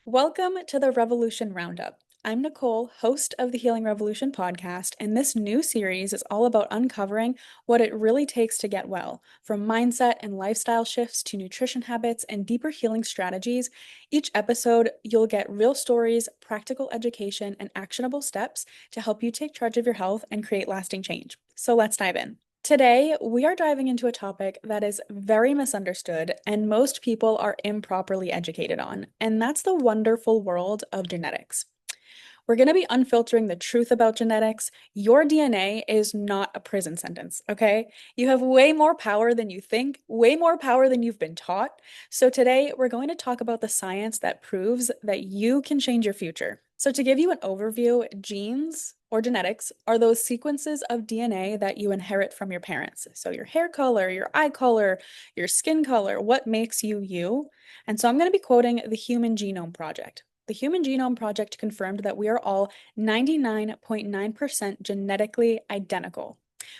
Welcome to the Revolution Roundup. I'm Nicole, host of the Healing Revolution podcast, and this new series is all about uncovering what it really takes to get well, from mindset and lifestyle shifts to nutrition habits and deeper healing strategies. Each episode, you'll get real stories, practical education, and actionable steps to help you take charge of your health and create lasting change. So let's dive in. Today, we are diving into a topic that is very misunderstood and most people are improperly educated on, and that's the wonderful world of genetics. We're going to be unfiltering the truth about genetics. Your DNA is not a prison sentence, okay? You have way more power than you think, way more power than you've been taught. So today, we're going to talk about the science that proves that you can change your future. So to give you an overview, genes or genetics are those sequences of DNA that you inherit from your parents. So your hair color, your eye color, your skin color, what makes you you. And so I'm going to be quoting the Human Genome Project. The Human Genome Project confirmed that we are all 99.9% genetically identical,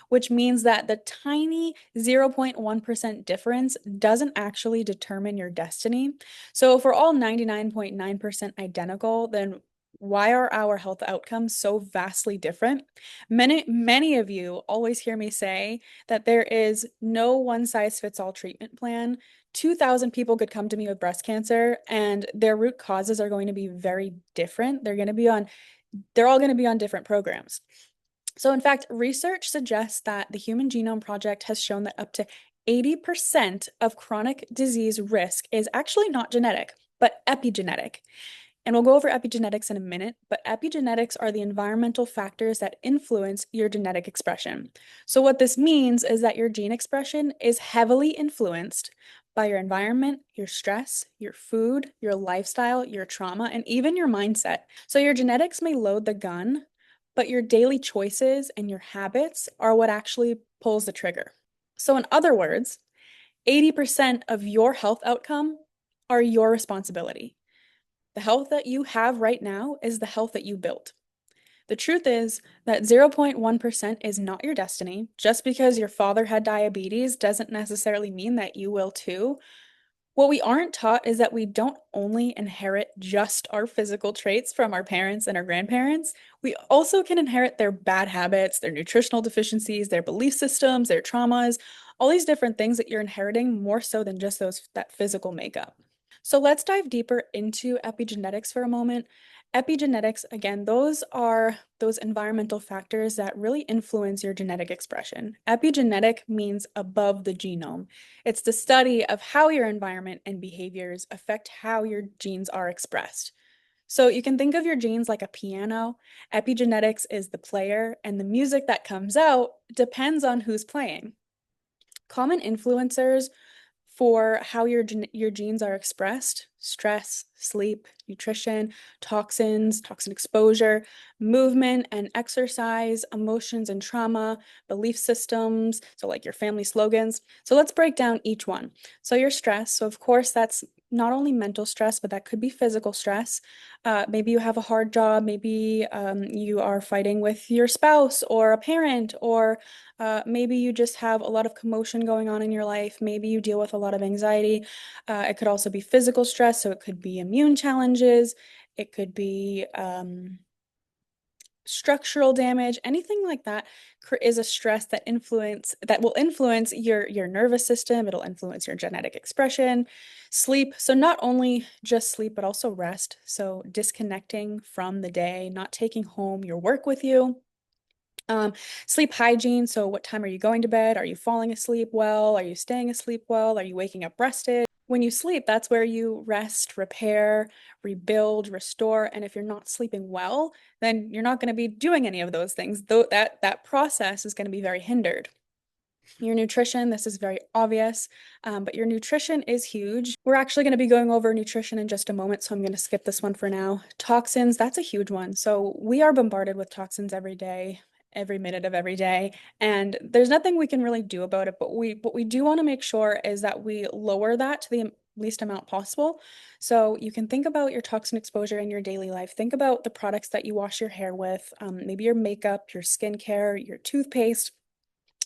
which means that the tiny 0.1% difference doesn't actually determine your destiny. So if we're all 99.9% identical, then why are our health outcomes so vastly different? Many of you always hear me say that there is no one size fits all treatment plan. 2,000 people could come to me with breast cancer and their root causes are going to be very different. They're all going to be on different programs. So in fact, research suggests that the Human Genome Project has shown that up to 80% of chronic disease risk is actually not genetic, but epigenetic. And we'll go over epigenetics in a minute, but epigenetics are the environmental factors that influence your genetic expression. So what this means is that your gene expression is heavily influenced by your environment, your stress, your food, your lifestyle, your trauma, and even your mindset. So your genetics may load the gun, but your daily choices and your habits are what actually pulls the trigger. So in other words, 80% of your health outcome are your responsibility. The health that you have right now is the health that you built. The truth is that 0.1% is not your destiny. Just because your father had diabetes doesn't necessarily mean that you will too. What we aren't taught is that we don't only inherit just our physical traits from our parents and our grandparents. We also can inherit their bad habits, their nutritional deficiencies, their belief systems, their traumas, all these different things that you're inheriting more so than just that physical makeup. So let's dive deeper into epigenetics for a moment. Epigenetics, again, those are those environmental factors that really influence your genetic expression. Epigenetic means above the genome. It's the study of how your environment and behaviors affect how your genes are expressed. So you can think of your genes like a piano. Epigenetics is the player, and the music that comes out depends on who's playing. Common influencers for how your genes are expressed: stress, sleep, nutrition, toxins, toxin exposure, movement and exercise, emotions and trauma, belief systems, so like your family slogans. So let's break down each one. So your stress, so of course that's not only mental stress, but that could be physical stress. Maybe you have a hard job, maybe you are fighting with your spouse or a parent, or maybe you just have a lot of commotion going on in your life. Maybe you deal with a lot of anxiety. It could also be physical stress, so it could be immune challenges. It could be structural damage. Anything like that is a stress that will influence your nervous system. It'll influence your genetic expression. Sleep, so not only just sleep, but also rest. So disconnecting from the day, not taking home your work with you. Sleep hygiene. So what time are you going to bed? Are you falling asleep well? Are you staying asleep well? Are you waking up rested? When you sleep, that's where you rest, repair, rebuild, restore. And if you're not sleeping well, then you're not going to be doing any of those things. Though that process is going to be very hindered. Your nutrition, this is very obvious, but your nutrition is huge. We're actually going to be going over nutrition in just a moment, so I'm going to skip this one for now. Toxins, that's a huge one. So we are bombarded with toxins every day, every minute of every day, and there's nothing we can really do about it, but what we do want to make sure is that we lower that to the least amount possible. So you can think about your toxin exposure in your daily life. Think about the products that you wash your hair with, maybe your makeup, your skincare, your toothpaste,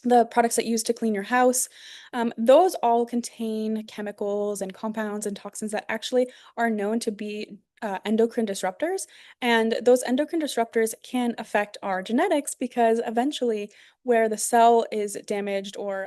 the products that you use to clean your house. Those all contain chemicals and compounds and toxins that actually are known to be endocrine disruptors. And those endocrine disruptors can affect our genetics because eventually, where the cell is damaged or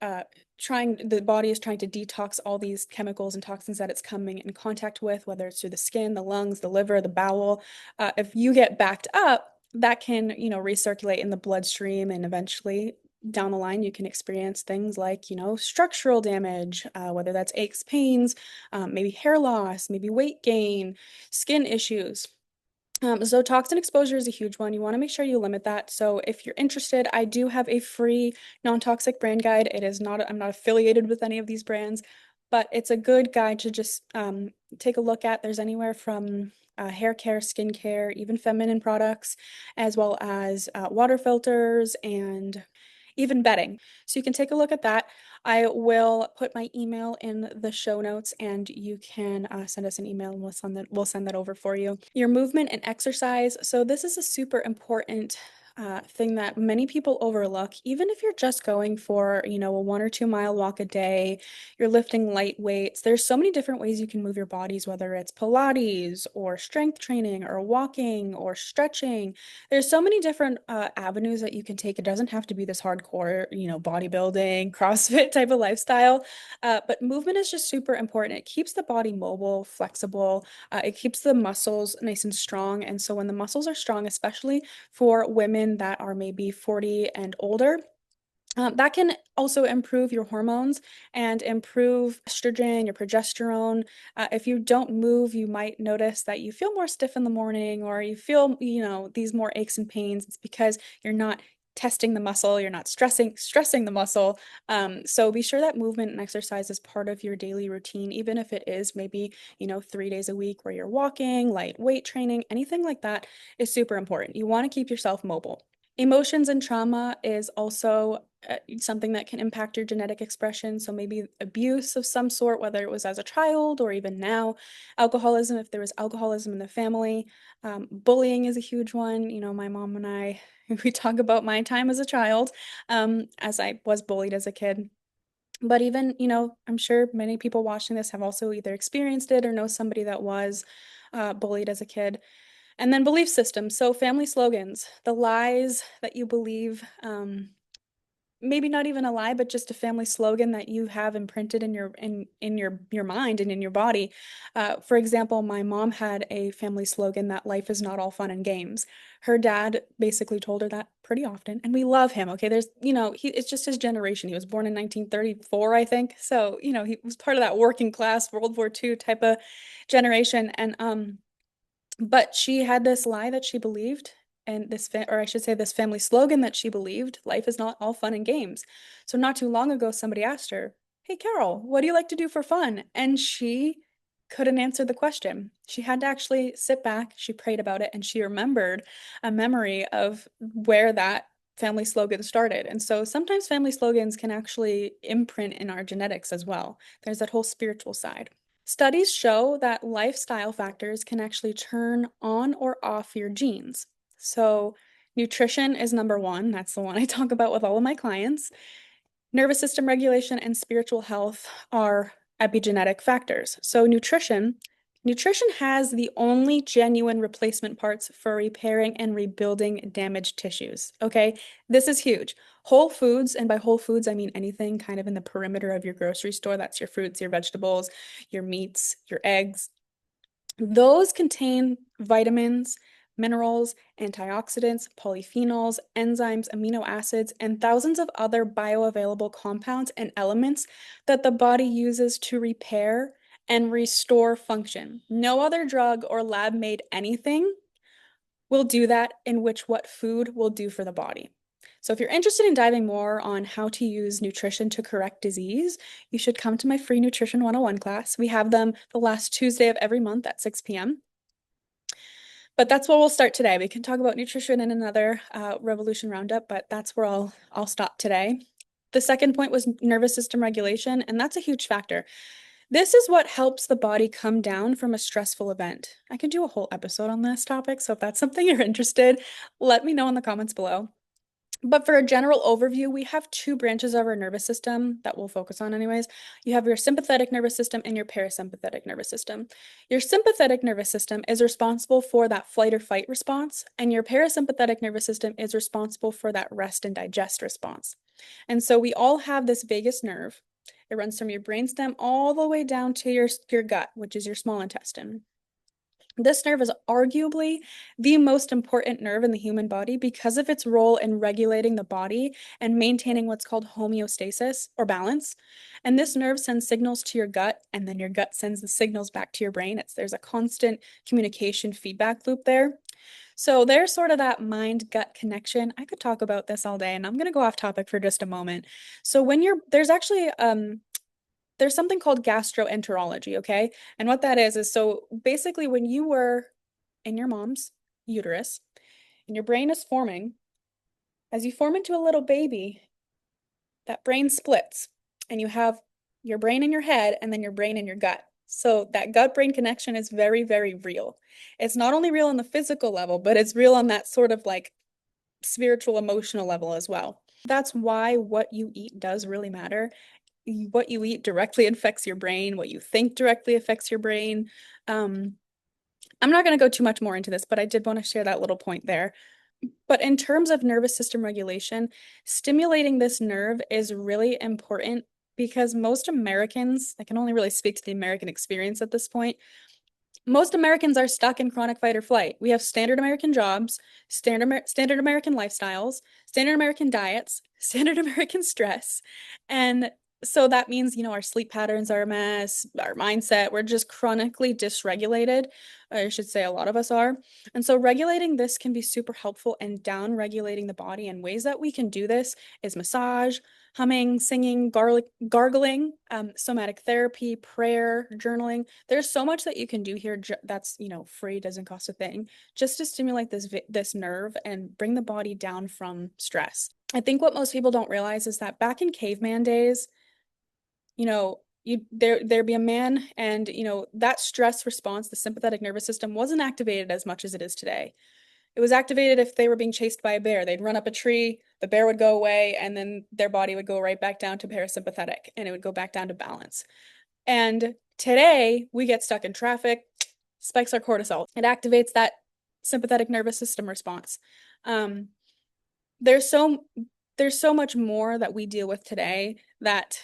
uh, the body is trying to detox all these chemicals and toxins that it's coming in contact with, whether it's through the skin, the lungs, the liver, the bowel. If you get backed up, that can, recirculate in the bloodstream, and eventually down the line, you can experience things like, structural damage, whether that's aches, pains, maybe hair loss, maybe weight gain, skin issues. So toxin exposure is a huge one. You want to make sure you limit that. So if you're interested, I do have a free non-toxic brand guide. It is not, I'm not affiliated with any of these brands, but it's a good guide to just take a look at. There's anywhere from hair care, skincare, even feminine products, as well as water filters and even bedding. So you can take a look at that. I will put my email in the show notes, and you can send us an email and we'll send that over for you. Your movement and exercise. So this is a super important thing that many people overlook. Even if you're just going for, a 1 or 2 mile walk a day, you're lifting light weights. There's so many different ways you can move your bodies, whether it's Pilates or strength training or walking or stretching. There's so many different avenues that you can take. It doesn't have to be this hardcore, bodybuilding, CrossFit type of lifestyle. But movement is just super important. It keeps the body mobile, flexible. It keeps the muscles nice and strong. And so when the muscles are strong, especially for women that are maybe 40 and older, that can also improve your hormones and improve estrogen, your progesterone. If you don't move, you might notice that you feel more stiff in the morning, or you feel, these more aches and pains. It's because you're not testing the muscle, you're not stressing the muscle. So be sure that movement and exercise is part of your daily routine, even if it is maybe, 3 days a week where you're walking, light weight training, anything like that is super important. You want to keep yourself mobile. Emotions and trauma is also something that can impact your genetic expression. So maybe abuse of some sort, whether it was as a child or even now. Alcoholism, if there was alcoholism in the family. Bullying is a huge one. My mom and I, we talk about my time as a child, as I was bullied as a kid. But even, I'm sure many people watching this have also either experienced it or know somebody that was bullied as a kid. And then belief systems. So family slogans, the lies that you believe, maybe not even a lie, but just a family slogan that you have imprinted in your mind and in your body. For example, my mom had a family slogan that life is not all fun and games. Her dad basically told her that pretty often, and we love him. Okay, there's, it's just his generation. He was born in 1934, I think. So, he was part of that working class World War II type of generation. And but she had this lie that she believed, and or I should say, this family slogan that she believed: life is not all fun and games. So not too long ago, somebody asked her, "Hey, Carol, what do you like to do for fun?" And she couldn't answer the question. She had to actually sit back, she prayed about it, and she remembered a memory of where that family slogan started. And so sometimes family slogans can actually imprint in our genetics as well. There's that whole spiritual side. Studies show that lifestyle factors can actually turn on or off your genes. So, nutrition is number one. That's the one I talk about with all of my clients. Nervous system regulation and spiritual health are epigenetic factors. So, nutrition has the only genuine replacement parts for repairing and rebuilding damaged tissues. Okay, this is huge. Whole foods, and by whole foods, I mean anything kind of in the perimeter of your grocery store. That's your fruits, your vegetables, your meats, your eggs. Those contain vitamins, minerals, antioxidants, polyphenols, enzymes, amino acids, and thousands of other bioavailable compounds and elements that the body uses to repair and restore function. No other drug or lab-made anything will do that, in which what food will do for the body. So if you're interested in diving more on how to use nutrition to correct disease, you should come to my free Nutrition 101 class. We have them the last Tuesday of every month at 6 p.m. But that's where we'll start today. We can talk about nutrition in another Revolution Roundup, but that's where I'll stop today. The second point was nervous system regulation, and that's a huge factor. This is what helps the body come down from a stressful event. I can do a whole episode on this topic, so if that's something you're interested, let me know in the comments below. But for a general overview, we have two branches of our nervous system that we'll focus on anyways. You have your sympathetic nervous system and your parasympathetic nervous system. Your sympathetic nervous system is responsible for that flight or fight response, and your parasympathetic nervous system is responsible for that rest and digest response. And so we all have this vagus nerve. It runs from your brainstem all the way down to your gut, which is your small intestine. This nerve is arguably the most important nerve in the human body because of its role in regulating the body and maintaining what's called homeostasis or balance. And this nerve sends signals to your gut, and then your gut sends the signals back to your brain. There's a constant communication feedback loop there. So there's sort of that mind-gut connection. I could talk about this all day, and I'm going to go off topic for just a moment. So there's something called gastroenterology, okay? And what that is so basically when you were in your mom's uterus and your brain is forming, as you form into a little baby, that brain splits and you have your brain in your head and then your brain in your gut. So that gut-brain connection is very, very real. It's not only real on the physical level, but it's real on that sort of like spiritual, emotional level as well. That's why what you eat does really matter. What you eat directly affects your brain. What you think directly affects your brain. I'm not going to go too much more into this, but I did want to share that little point there. But in terms of nervous system regulation, stimulating this nerve is really important because most Americans, I can only really speak to the American experience at this point, most Americans are stuck in chronic fight or flight. We have standard American jobs, standard American lifestyles, standard American diets, standard American stress. And so that means, our sleep patterns are a mess, our mindset, we're just chronically dysregulated. I should say a lot of us are. And so regulating this can be super helpful and down regulating the body. And ways that we can do this is massage, humming, singing, gargling, somatic therapy, prayer, journaling. There's so much that you can do here that's, free, doesn't cost a thing, just to stimulate this nerve and bring the body down from stress. I think what most people don't realize is that back in caveman days, there'd be a man and, that stress response, the sympathetic nervous system wasn't activated as much as it is today. It was activated if they were being chased by a bear. They'd run up a tree, the bear would go away, and then their body would go right back down to parasympathetic and it would go back down to balance. And today we get stuck in traffic, spikes our cortisol. It activates that sympathetic nervous system response. There's so much more that we deal with today that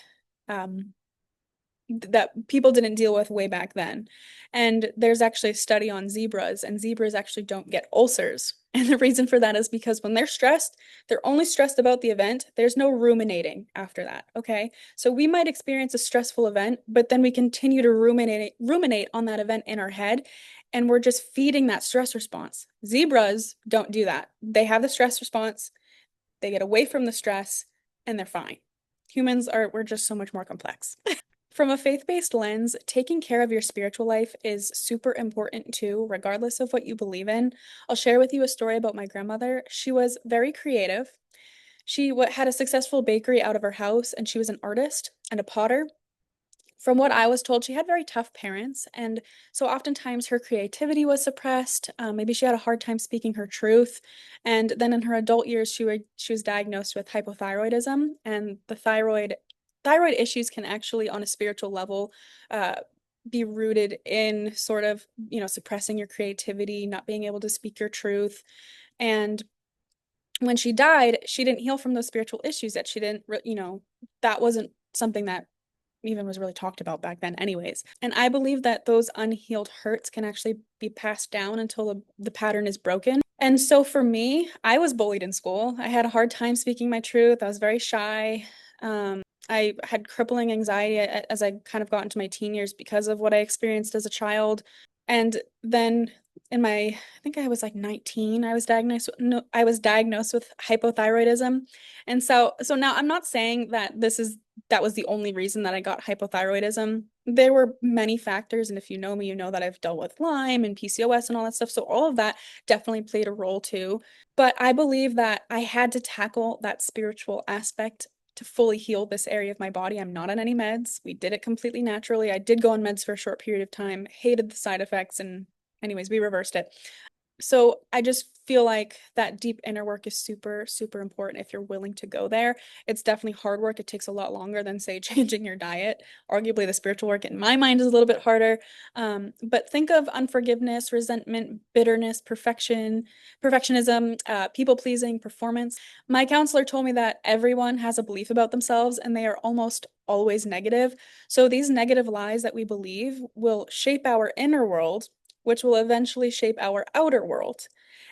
people didn't deal with way back then. And there's actually a study on zebras, and zebras actually don't get ulcers. And the reason for that is because when they're stressed, they're only stressed about the event. There's no ruminating after that, okay? So we might experience a stressful event, but then we continue to ruminate on that event in our head, and we're just feeding that stress response. Zebras don't do that. They have the stress response, they get away from the stress, and they're fine. We're just so much more complex. From a faith-based lens, taking care of your spiritual life is super important too, regardless of what you believe in. I'll share with you a story about my grandmother. She was very creative. She had a successful bakery out of her house, and she was an artist and a potter. From what I was told, she had very tough parents, and so oftentimes her creativity was suppressed. Maybe she had a hard time speaking her truth, and then in her adult years, she was diagnosed with hypothyroidism, and the thyroid issues can actually, on a spiritual level, be rooted in sort of suppressing your creativity, not being able to speak your truth, and when she died, she didn't heal from those spiritual issues that she didn't, that wasn't something that even was really talked about back then anyways. And I believe that those unhealed hurts can actually be passed down until the pattern is broken. And so for me, I was bullied in school. I had a hard time speaking my truth. I was very shy. I had crippling anxiety as I kind of got into my teen years because of what I experienced as a child. And then I think I was like 19, I was diagnosed with hypothyroidism. And so now I'm not saying that that was the only reason that I got hypothyroidism. There were many factors, and if you know me, you know that I've dealt with Lyme and PCOS and all that stuff. So all of that definitely played a role too. But I believe that I had to tackle that spiritual aspect to fully heal this area of my body. I'm not on any meds. We did it completely naturally. I did go on meds for a short period of time, hated the side effects, and anyways, we reversed it. So I just feel like that deep inner work is super, super important if you're willing to go there. It's definitely hard work. It takes a lot longer than, say, changing your diet. Arguably, the spiritual work in my mind is a little bit harder. But think of unforgiveness, resentment, bitterness, perfectionism, people pleasing, performance. My counselor told me that everyone has a belief about themselves and they are almost always negative. So these negative lies that we believe will shape our inner world, which will eventually shape our outer world.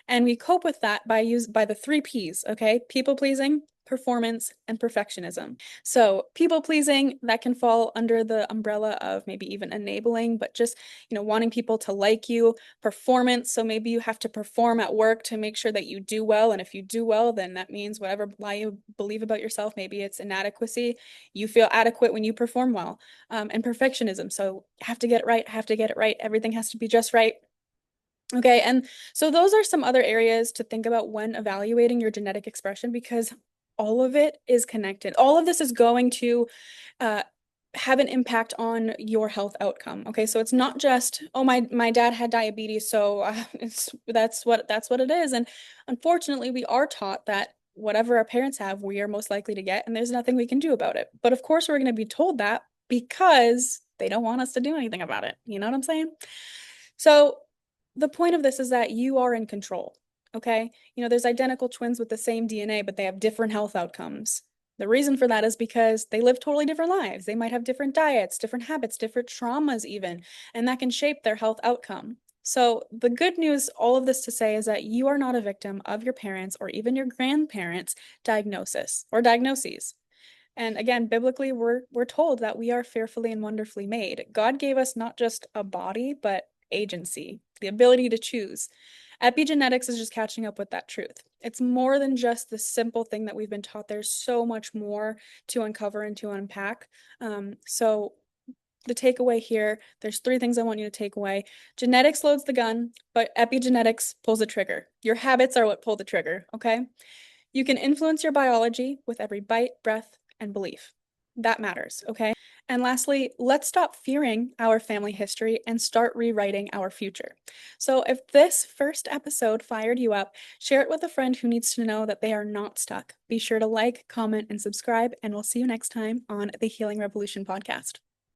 And we cope with that by the three P's, okay? People pleasing, performance, and perfectionism. So, people pleasing, that can fall under the umbrella of maybe even enabling, but just, wanting people to like you. Performance, so maybe you have to perform at work to make sure that you do well. And if you do well, then that means whatever lie you believe about yourself, maybe it's inadequacy. You feel adequate when you perform well. And perfectionism, so have to get it right, have to get it right. Everything has to be just right. Okay, and so those are some other areas to think about when evaluating your genetic expression because all of it is connected. All of this is going to uh, have an impact on your health outcome. Okay, so it's not just, oh, my dad had diabetes, so that's what it is. And unfortunately, we are taught that whatever our parents have, we are most likely to get, and there's nothing we can do about it. But of course, we're going to be told that because they don't want us to do anything about it. You know what I'm saying? So the point of this is that you are in control. Okay. There's identical twins with the same DNA, but they have different health outcomes. The reason for that is because they live totally different lives. They might have different diets, different habits, different traumas, even, and that can shape their health outcome. So, the good news, all of this to say, is that you are not a victim of your parents or even your grandparents' diagnosis or diagnoses. And again, biblically, we're told that we are fearfully and wonderfully made. God gave us not just a body, but agency, the ability to choose. Epigenetics is just catching up with that truth. It's more than just the simple thing that we've been taught. There's so much more to uncover and to unpack. So the takeaway here, there's three things I want you to take away. Genetics loads the gun, but epigenetics pulls the trigger. Your habits are what pull the trigger, okay? You can influence your biology with every bite, breath, and belief. That matters, okay? And lastly, let's stop fearing our family history and start rewriting our future. So, if this first episode fired you up, share it with a friend who needs to know that they are not stuck. Be sure to like, comment, and subscribe, and we'll see you next time on the Healing Revolution podcast.